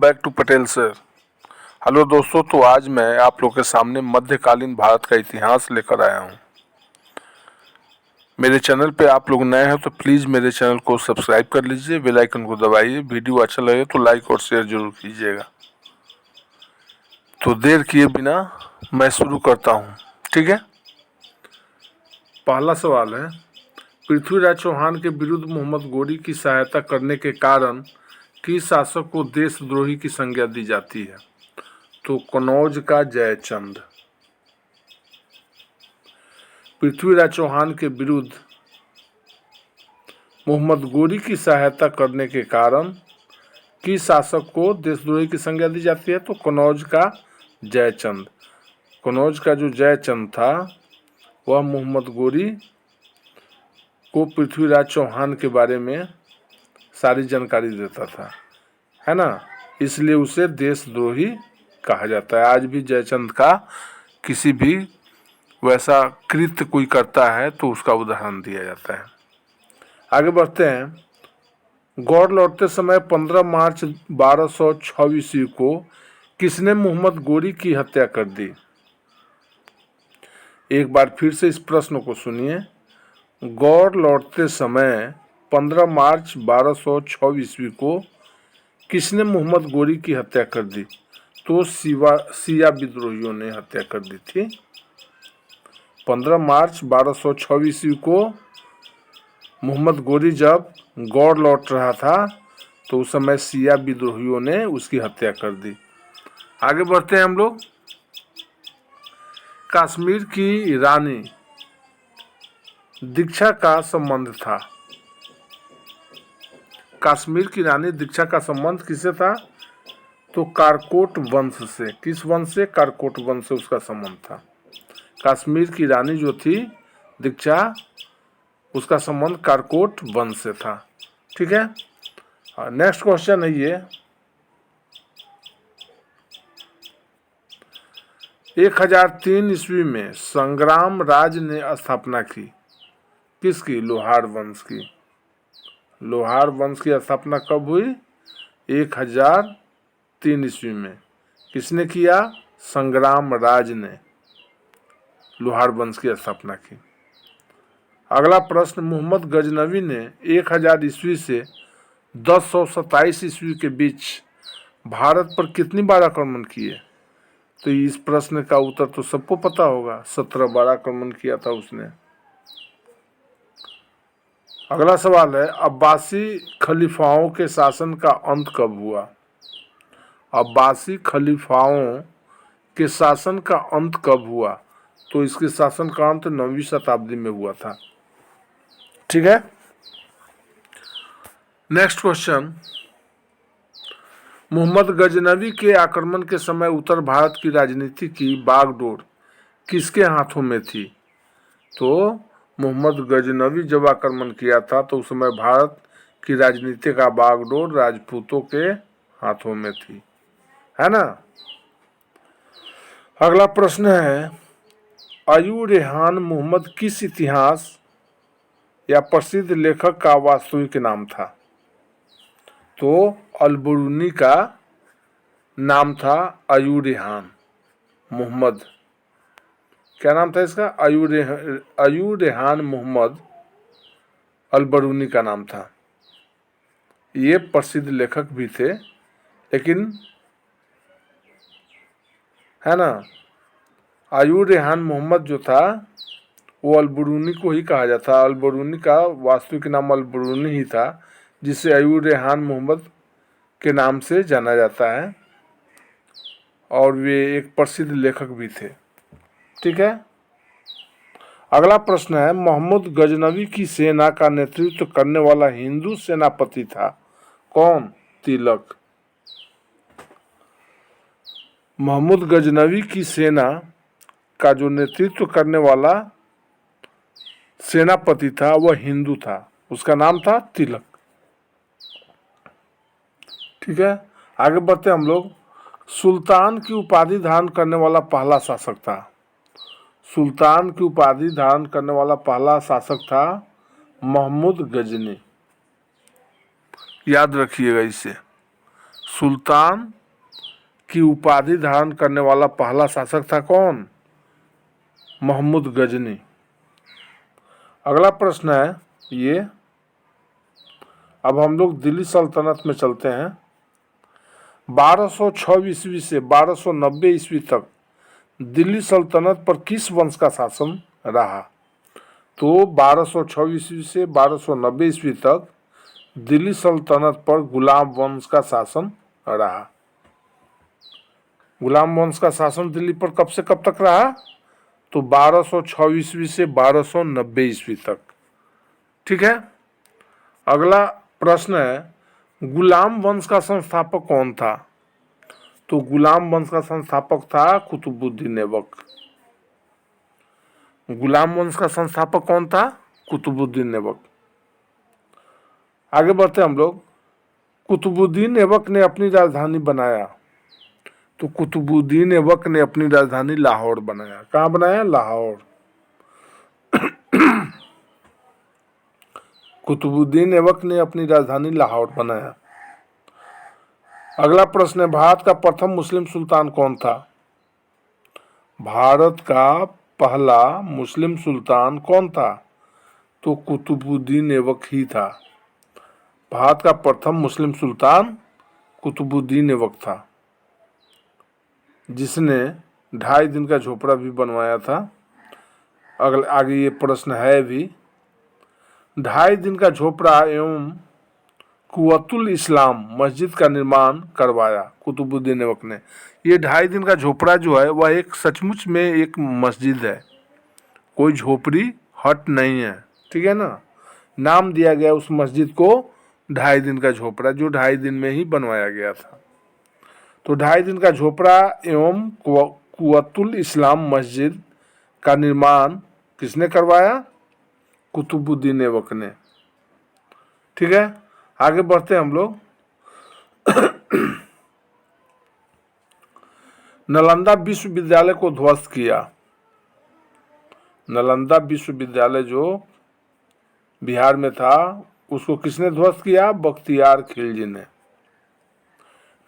Back to Patel sir. Hello दोस्तों, तो आज मैं आप लोग के सामने मध्यकालीन भारत का इतिहास लेकर आया हूँ। मेरे चैनल पे आप लोग नए हैं तो प्लीज़ मेरे चैनल को सब्सक्राइब कर लीजिए, बेल आइकन को दबाइए। वीडियो अच्छा लगे तो लाइक और शेयर जरूर कीजिएगा। तो देर किए बिना मैं शुरू करता हूँ, ठीक है। पहला सवाल है, पृथ्वीराज चौहान के विरुद्ध मोहम्मद गोरी की सहायता करने के कारण किस शासक को देशद्रोही की संज्ञा दी जाती है? तो कनौज का जयचंद। पृथ्वीराज चौहान के विरुद्ध मोहम्मद गोरी की सहायता करने के कारण किस शासक को देशद्रोही की संज्ञा दी जाती है? तो कनौज का जयचंद। कनौज का जो जयचंद था वह मोहम्मद गोरी को पृथ्वीराज चौहान के बारे में सारी जानकारी देता था, है ना, इसलिए उसे देशद्रोही कहा जाता है। आज भी जयचंद का किसी भी वैसा कृत्य कोई करता है तो उसका उदाहरण दिया जाता है। आगे बढ़ते हैं। गौर लौटते समय 15 मार्च 1206 ईस्वी को किसने मोहम्मद गोरी की हत्या कर दी? एक बार फिर से इस प्रश्न को सुनिए। गौर लौटते समय 15 मार्च 1206 ईस्वी को किसने मोहम्मद गोरी की हत्या कर दी? तो शिया विद्रोहियों ने हत्या कर दी थी। 15 मार्च 1206 ईस्वी को मोहम्मद गोरी जब गौर लौट रहा था तो उस समय शिया विद्रोहियों ने उसकी हत्या कर दी। आगे बढ़ते हैं हम लोग। कश्मीर की रानी दीक्षा का संबंध था। कश्मीर की रानी दीक्षा का संबंध किससे था? तो कारकोट वंश से। किस वंश से? कारकोट वंश से उसका संबंध था। कश्मीर की रानी जो थी दीक्षा, उसका संबंध कारकोट वंश से था, ठीक है। नेक्स्ट क्वेश्चन है ये, 1003 ईस्वी में संग्राम राज ने स्थापना की। किसकी? लोहार वंश की। लोहार वंश की स्थापना कब हुई? 1003 ईस्वी में। किसने किया? संग्राम राज ने लोहार वंश की स्थापना की। अगला प्रश्न, मोहम्मद गजनवी ने 1000 ईस्वी से 1027 ईस्वी के बीच भारत पर कितनी बार आक्रमण किए? तो इस प्रश्न का उत्तर तो सबको पता होगा, 17 बार आक्रमण किया था उसने। अगला सवाल है, अब्बासी खलीफाओं के शासन का अंत कब हुआ? अब्बासी खलीफाओं के शासन का अंत कब हुआ? तो इसके शासन का अंत 9वीं शताब्दी में हुआ था, ठीक है। नेक्स्ट क्वेश्चन, मोहम्मद गजनवी के आक्रमण के समय उत्तर भारत की राजनीति की बागडोर किसके हाथों में थी? तो मोहम्मद गजनवी जब आक्रमण किया था तो उस समय भारत की राजनीति का बागडोर राजपूतों के हाथों में थी, है ना। अगला प्रश्न है, अय्यूब रेहान मोहम्मद किस इतिहास या प्रसिद्ध लेखक का वास्तविक नाम था? तो अल-बिरूनी का नाम था अय्यूब रेहान मोहम्मद। क्या नाम था इसका? अय्यूब रेहान मोहम्मद अल-बिरूनी का नाम था। ये प्रसिद्ध लेखक भी थे, लेकिन है ना, अय्यूब रेहान मोहम्मद जो था वो अल-बिरूनी को ही कहा जाता। अल-बिरूनी का वास्तविक नाम अल-बिरूनी ही था, जिसे अय्यूब रेहान मोहम्मद के नाम से जाना जाता है, और वे एक प्रसिद्ध लेखक भी थे, ठीक है। अगला प्रश्न है, मोहम्मद गजनवी की सेना का नेतृत्व करने वाला हिंदू सेनापति था कौन? तिलक। मोहम्मद गजनवी की सेना का जो नेतृत्व करने वाला सेनापति था वह हिंदू था, उसका नाम था तिलक, ठीक है। आगे बढ़ते हम लोग। सुल्तान की उपाधि धारण करने वाला पहला शासक था। सुल्तान की उपाधि धारण करने वाला पहला शासक था महमूद गजनी। याद रखिएगा इसे, सुल्तान की उपाधि धारण करने वाला पहला शासक था कौन? महमूद गजनी। अगला प्रश्न है ये, अब हम लोग दिल्ली सल्तनत में चलते हैं। 1206 ईस्वी से 1290 ईस्वी तक दिल्ली सल्तनत पर किस वंश का शासन रहा? तो 1206 ईस्वी से 1290 ईस्वी तक दिल्ली सल्तनत पर गुलाम वंश का शासन रहा। गुलाम वंश का शासन दिल्ली पर कब से कब तक रहा? तो 1206 ईस्वी से 1290 ईस्वी तक। ठीक है। अगला प्रश्न है, गुलाम वंश का संस्थापक कौन था? तो गुलाम वंश का संस्थापक था कुतुबुद्दीन ऐबक। गुलाम वंश का संस्थापक कौन था? कुतुबुद्दीन ऐबक। आगे बढ़ते हम लोग। कुतुबुद्दीन ऐबक ने अपनी राजधानी बनाया। तो कुतुबुद्दीन ऐबक ने अपनी राजधानी लाहौर बनाया। कहाँ बनाया? लाहौर। कुतुबुद्दीन ऐबक ने अपनी राजधानी लाहौर बनाया। अगला प्रश्न है, भारत का प्रथम मुस्लिम सुल्तान कौन था? भारत का पहला मुस्लिम सुल्तान कौन था? तो कुतुबुद्दीन ऐबक ही था। भारत का प्रथम मुस्लिम सुल्तान कुतुबुद्दीन ऐबक था, जिसने 2.5 दिन का झोपड़ा भी बनवाया था। अगले आगे ये प्रश्न है भी। 2.5 दिन का झोपड़ा एवं कुव्वतुल इस्लाम मस्जिद का निर्माण करवाया कुतुबुद्दीन ऐबक ने। ये 2.5 दिन का झोपड़ा जो है वह एक सचमुच में एक मस्जिद है, कोई झोपड़ी हट नहीं है। ठीक है ना। नाम दिया गया उस मस्जिद को 2.5 दिन का झोपड़ा, जो 2.5 दिन में ही बनवाया गया था। तो 2.5 दिन का झोपड़ा एवं कुव्वतुल इस्लाम मस्जिद का निर्माण किसने करवाया? कुतुबुद्दीन ऐबक ने। ठीक है। आगे बढ़ते हैं हम लोग। नालंदा विश्वविद्यालय को ध्वस्त किया। नालंदा विश्वविद्यालय जो बिहार में था उसको किसने ध्वस्त किया? बख्तियार खिलजी ने।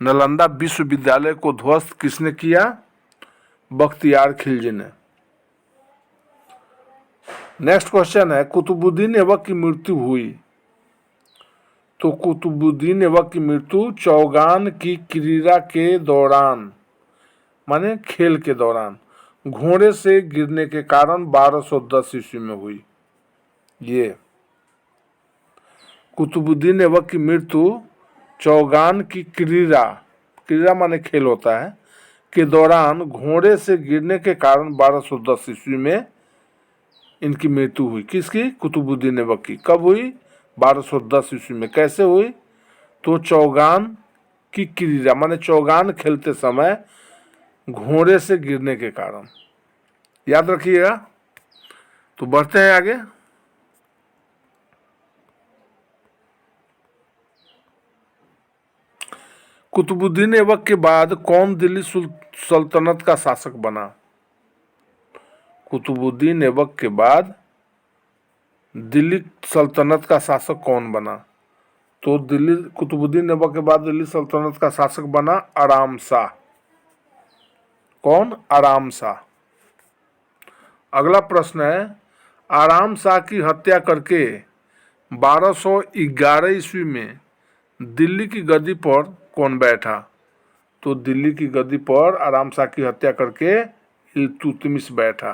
नालंदा विश्वविद्यालय को ध्वस्त किसने किया? बख्तियार खिलजी ने। नेक्स्ट क्वेश्चन है, कुतुबुद्दीन ऐबक की मृत्यु हुई। तो कुतुबुद्दीन ऐबक की मृत्यु चौगान की क्रीड़ा के दौरान, माने खेल के दौरान, घोड़े से गिरने के कारण 1210 ईस्वी में हुई। ये कुतुबुद्दीन ऐबक की मृत्यु चौगान की क्रीड़ा, क्रीड़ा माने खेल होता है, के दौरान घोड़े से गिरने के कारण 1210 ईस्वी में इनकी मृत्यु हुई। किसकी? कुतुबुद्दीन ऐबक की। कब हुई? 1210 ईस्वी में। कैसे हुई? तो चौगान की क्रीड़ा माने चौगान खेलते समय घोड़े से गिरने के कारण। याद रखिएगा। तो बढ़ते हैं आगे। कुतुबुद्दीन ऐबक के बाद कौन दिल्ली सल्तनत का शासक बना? कुतुबुद्दीन ऐबक के बाद दिल्ली सल्तनत का शासक कौन बना? तो दिल्ली कुतुबुद्दीन ऐबक के बाद दिल्ली सल्तनत का शासक बना आराम शाह। कौन? आराम शाह। अगला प्रश्न है, आराम शाह की हत्या करके 1211 ईस्वी में दिल्ली की गद्दी पर कौन बैठा? तो दिल्ली की गद्दी पर आराम शाह की हत्या करके इल्तुतमिश बैठा।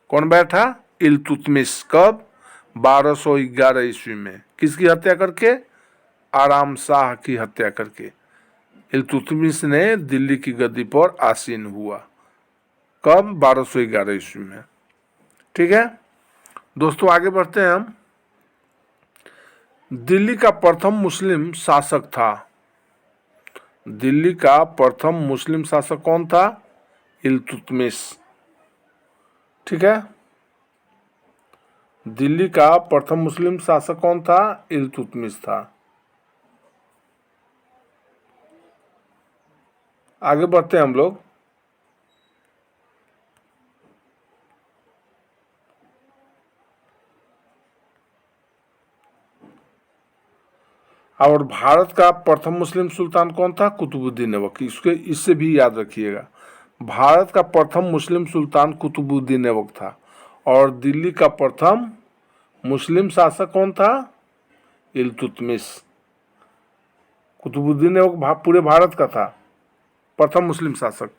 कौन बैठा? इल्तुतमिश। कब? 1211 ईस्वी में। किसकी हत्या करके? आराम शाह की हत्या करके इल्तुतमिश ने दिल्ली की गद्दी पर आसीन हुआ। कब? 1211 ईस्वी में। ठीक है दोस्तों, आगे बढ़ते हैं हम। दिल्ली का प्रथम मुस्लिम शासक था। दिल्ली का प्रथम मुस्लिम शासक कौन था? इल्तुतमिश। ठीक है। दिल्ली का प्रथम मुस्लिम शासक कौन था? इल्तुतमिश था। आगे बढ़ते हैं हम लोग। और भारत का प्रथम मुस्लिम सुल्तान कौन था? कुतुबुद्दीन ऐबक। इससे भी याद रखिएगा, भारत का प्रथम मुस्लिम सुल्तान कुतुबुद्दीन ऐबक था। और दिल्ली का प्रथम मुस्लिम शासक कौन था? इल्तुतमिश। कुतुबुद्दीन ऐबक पूरे भारत का था प्रथम मुस्लिम शासक,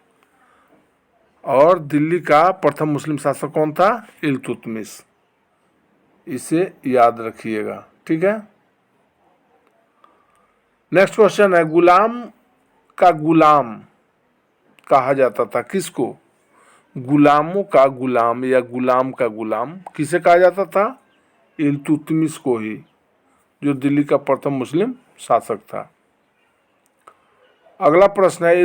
और दिल्ली का प्रथम मुस्लिम शासक कौन था? इल्तुतमिश। इसे याद रखिएगा, ठीक है। नेक्स्ट क्वेश्चन है, गुलाम का गुलाम कहा जाता था किसको? गुलामों का गुलाम या गुलाम का गुलाम किसे कहा जाता था? इल्तुतमिश को ही, जो दिल्ली का प्रथम मुस्लिम शासक था। अगला प्रश्न है,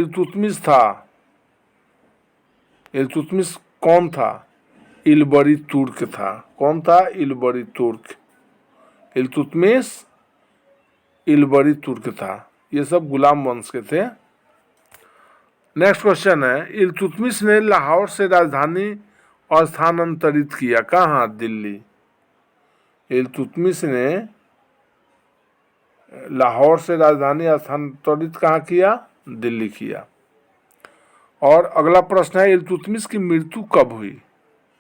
इल्तुतमिश कौन था? इलबरी तुर्क था। कौन था? इलबरी तुर्क। इल्तुतमिश इलबरी तुर्क था। ये सब गुलाम वंश के थे। नेक्स्ट क्वेश्चन है, इल्तुतमिश ने लाहौर से राजधानी स्थानांतरित किया कहाँ? दिल्ली। इल्तुतमिश ने लाहौर से राजधानी स्थानांतरित कहाँ किया? दिल्ली किया। और अगला प्रश्न है, इल्तुतमिश की मृत्यु कब हुई?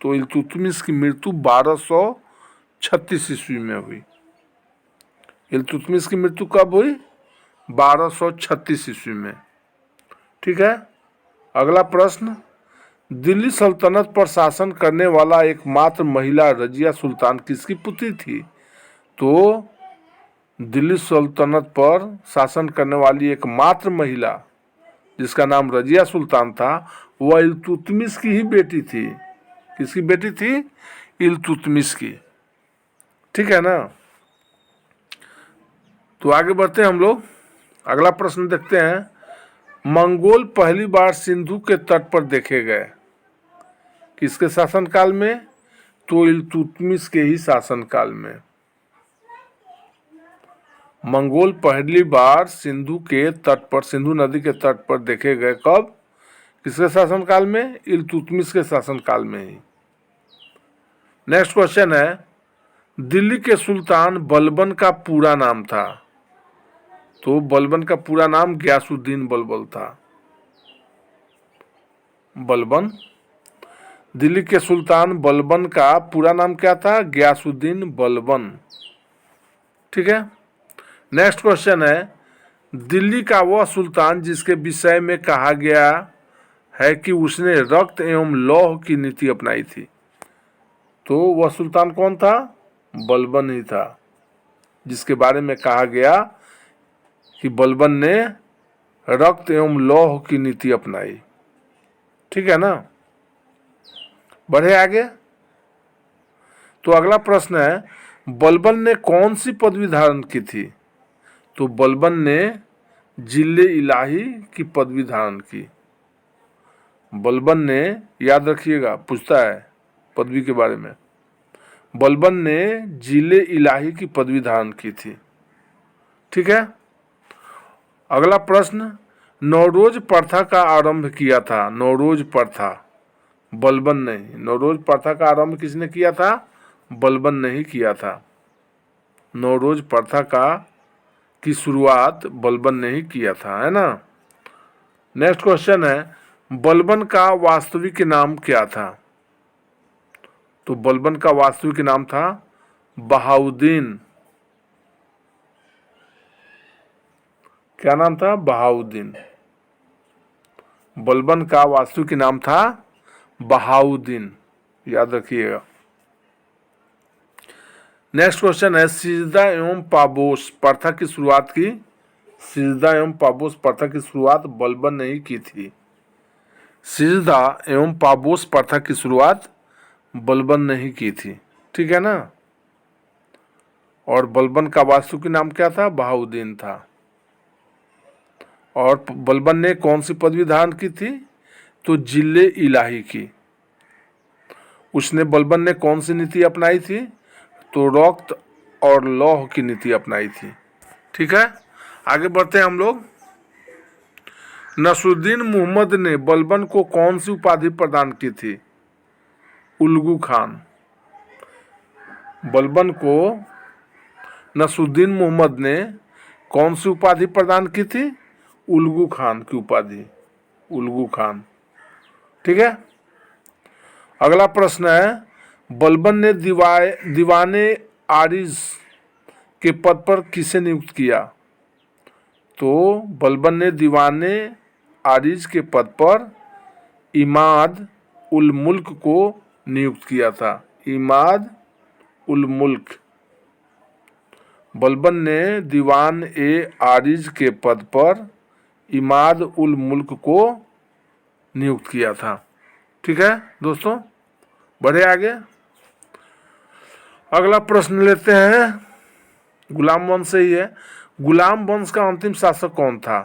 तो इल्तुतमिश की मृत्यु 1236 ईस्वी में हुई। इल्तुतमिश की मृत्यु कब हुई? 1236 ईस्वी में, ठीक है। अगला प्रश्न, दिल्ली सल्तनत पर शासन करने वाला एकमात्र महिला रजिया सुल्तान किसकी पुत्री थी? तो दिल्ली सल्तनत पर शासन करने वाली एकमात्र महिला जिसका नाम रजिया सुल्तान था, वह इल्तुतमिश की ही बेटी थी। किसकी बेटी थी? इल्तुतमिश की, ठीक है ना। तो आगे बढ़ते हैं हम लोग। अगला प्रश्न देखते हैं, मंगोल पहली बार सिंधु के तट पर देखे गए किसके शासनकाल में? तो इल्तुतमिश के ही शासनकाल में। मंगोल पहली बार सिंधु के तट पर, सिंधु नदी के तट पर देखे गए कब? किसके शासनकाल में? इल्तुतमिश के शासनकाल में ही। नेक्स्ट क्वेश्चन है, दिल्ली के सुल्तान बलबन का पूरा नाम था? तो बलबन का पूरा नाम गयासुद्दीन बलबन था। बलबन, दिल्ली के सुल्तान बलबन का पूरा नाम क्या था? गयासुद्दीन बलबन, ठीक है। नेक्स्ट क्वेश्चन है, दिल्ली का वह सुल्तान जिसके विषय में कहा गया है कि उसने रक्त एवं लौह की नीति अपनाई थी? तो वह सुल्तान कौन था? बलबन ही था, जिसके बारे में कहा गया कि बलबन ने रक्त एवं लौह की नीति अपनाई, ठीक है ना। बढ़े आगे। तो अगला प्रश्न है, बलबन ने कौन सी पदवी धारण की थी? तो बलबन ने जिले इलाही की पदवी धारण की। बलबन ने, याद रखिएगा, पूछता है पदवी के बारे में। बलबन ने जिले इलाही की पदवी धारण की थी, ठीक है। अगला प्रश्न, नौरोज प्रथा का आरंभ किया था? नौरोज प्रथा बलबन ने, नौरोज प्रथा का आरंभ किसने किया था? बलबन ने ही किया था। नौरोज प्रथा की शुरुआत बलबन ने ही किया था, है ना। नेक्स्ट क्वेश्चन है, बलबन का वास्तविक नाम क्या था? तो बलबन का वास्तविक नाम था बहाउद्दीन। क्या नाम था? बहाउद्दीन। बलबन का वास्तविक नाम था बहाउद्दीन, याद रखिएगा। नेक्स्ट क्वेश्चन है, सिजदा एवं पाबोस प्रथा की शुरुआत की? सिजदा एवं पाबोस प्रथा की शुरुआत बलबन ने ही की थी। सिजदा एवं पाबोस प्रथा की शुरुआत बलबन ने ही की थी, ठीक है ना। और बलबन का वास्तविक नाम क्या था? बहाउद्दीन था। और बलबन ने कौन सी पदवी धारण की थी? तो जिले इलाही की। उसने, बलबन ने कौन सी नीति अपनाई थी? तो रक्त और लौह की नीति अपनाई थी, ठीक है। आगे बढ़ते हैं हम लोग। नसरुद्दीन मोहम्मद ने बलबन को कौन सी उपाधि प्रदान की थी? उल्गू खान। बलबन को नसरुद्दीन मोहम्मद ने कौन सी उपाधि प्रदान की थी? उल्गू खान की उपाधि, उल्गू खान। ठीक है। अगला प्रश्न है, बलबन ने दीवाने आरिज के पद पर किसे नियुक्त किया? तो बलबन ने दीवाने आरिज के पद पर इमाद उल मुल्क को नियुक्त किया था। इमाद उल मुल्क। बलबन ने दीवान ए आरिज के पद पर इमाद उल मुल्क को नियुक्त किया था। ठीक है दोस्तों, बढ़े आगे। अगला प्रश्न लेते हैं, गुलाम वंश से ही है। गुलाम वंश का अंतिम शासक कौन था?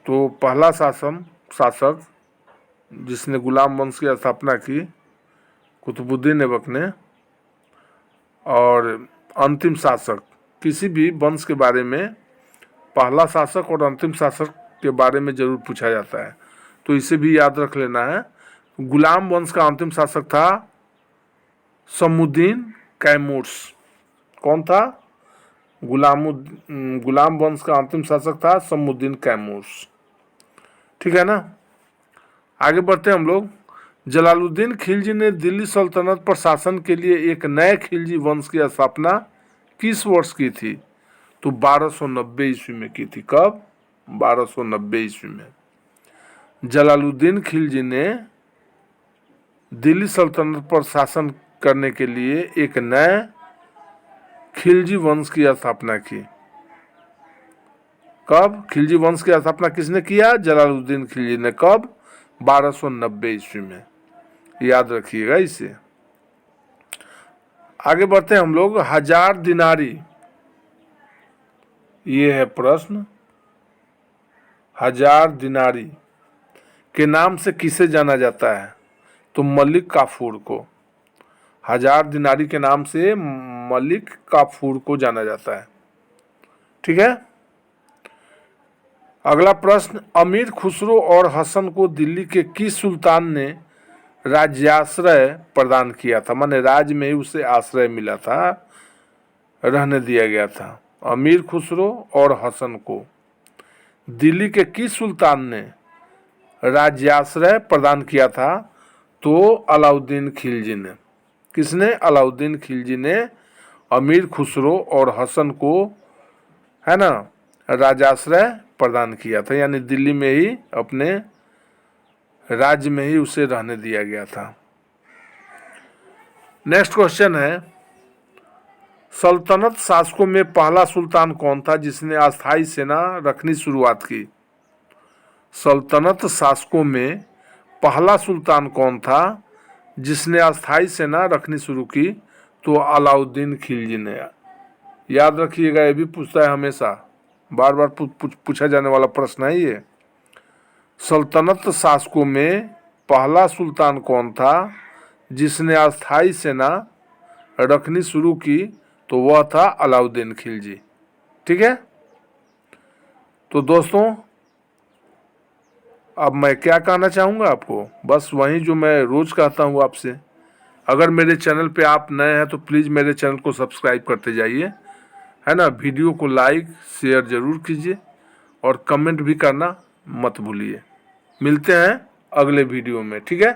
तो पहला शासक जिसने गुलाम वंश की स्थापना की, कुतुबुद्दीन ऐबक ने। और अंतिम शासक, किसी भी वंश के बारे में पहला शासक और अंतिम शासक के बारे में जरूर पूछा जाता है, तो इसे भी याद रख लेना है। गुलाम वंश का अंतिम शासक था शमुद्दीन कैमूर्स। कौन था? गुलाम वंश का अंतिम शासक था शमुद्दीन कैमूर्स। ठीक है ना। आगे बढ़ते हैं हम लोग। जलालुद्दीन खिलजी ने दिल्ली सल्तनत पर शासन के लिए एक नए खिलजी वंश की स्थापना किस वर्ष की थी? तो 1290 ईस्वी में की थी। कब? 1290 ईस्वी में जलालुद्दीन खिलजी ने दिल्ली सल्तनत पर शासन करने के लिए एक नए खिलजी वंश की स्थापना की। कब? खिलजी वंश की स्थापना किसने किया? जलालुद्दीन खिलजी ने। कब? 1290 ईस्वी में। याद रखिएगा इसे। आगे बढ़ते हैं हम लोग। हजार दिनारी, ये है प्रश्न। हजार दिनारी के नाम से किसे जाना जाता है? तो मलिक काफूर को। हजार दिनारी के नाम से मलिक काफूर को जाना जाता है। ठीक है। अगला प्रश्न, अमीर खुसरो और हसन को दिल्ली के किस सुल्तान ने राज्याश्रय प्रदान किया था? माने राज्य में ही उसे आश्रय मिला था, रहने दिया गया था। अमीर खुसरो और हसन को दिल्ली के किस सुल्तान ने राज्याश्रय प्रदान किया था? तो अलाउद्दीन खिलजी ने। किसने? अलाउद्दीन खिलजी ने अमीर खुसरो और हसन को, है ना, राजाश्रय प्रदान किया था, यानी दिल्ली में ही अपने राज्य में ही उसे रहने दिया गया था। नेक्स्ट क्वेश्चन है, सल्तनत शासकों में पहला सुल्तान कौन था जिसने अस्थायी सेना रखनी शुरुआत की? सल्तनत शासकों में पहला सुल्तान कौन था जिसने अस्थायी सेना रखनी शुरू की? तो अलाउद्दीन खिलजी ने। याद रखिएगा, ये भी पूछता है हमेशा, बार बार पूछा जाने वाला प्रश्न है ये। सल्तनत शासकों में पहला सुल्तान कौन था जिसने अस्थायी सेना रखनी शुरू की? तो वह था अलाउद्दीन खिलजी। ठीक है। तो दोस्तों, अब मैं क्या कहना चाहूँगा आपको, बस वही जो मैं रोज़ कहता हूँ आपसे। अगर मेरे चैनल पे आप नए हैं तो प्लीज़ मेरे चैनल को सब्सक्राइब करते जाइए, है ना। वीडियो को लाइक शेयर ज़रूर कीजिए और कमेंट भी करना मत भूलिए। मिलते हैं अगले वीडियो में। ठीक है।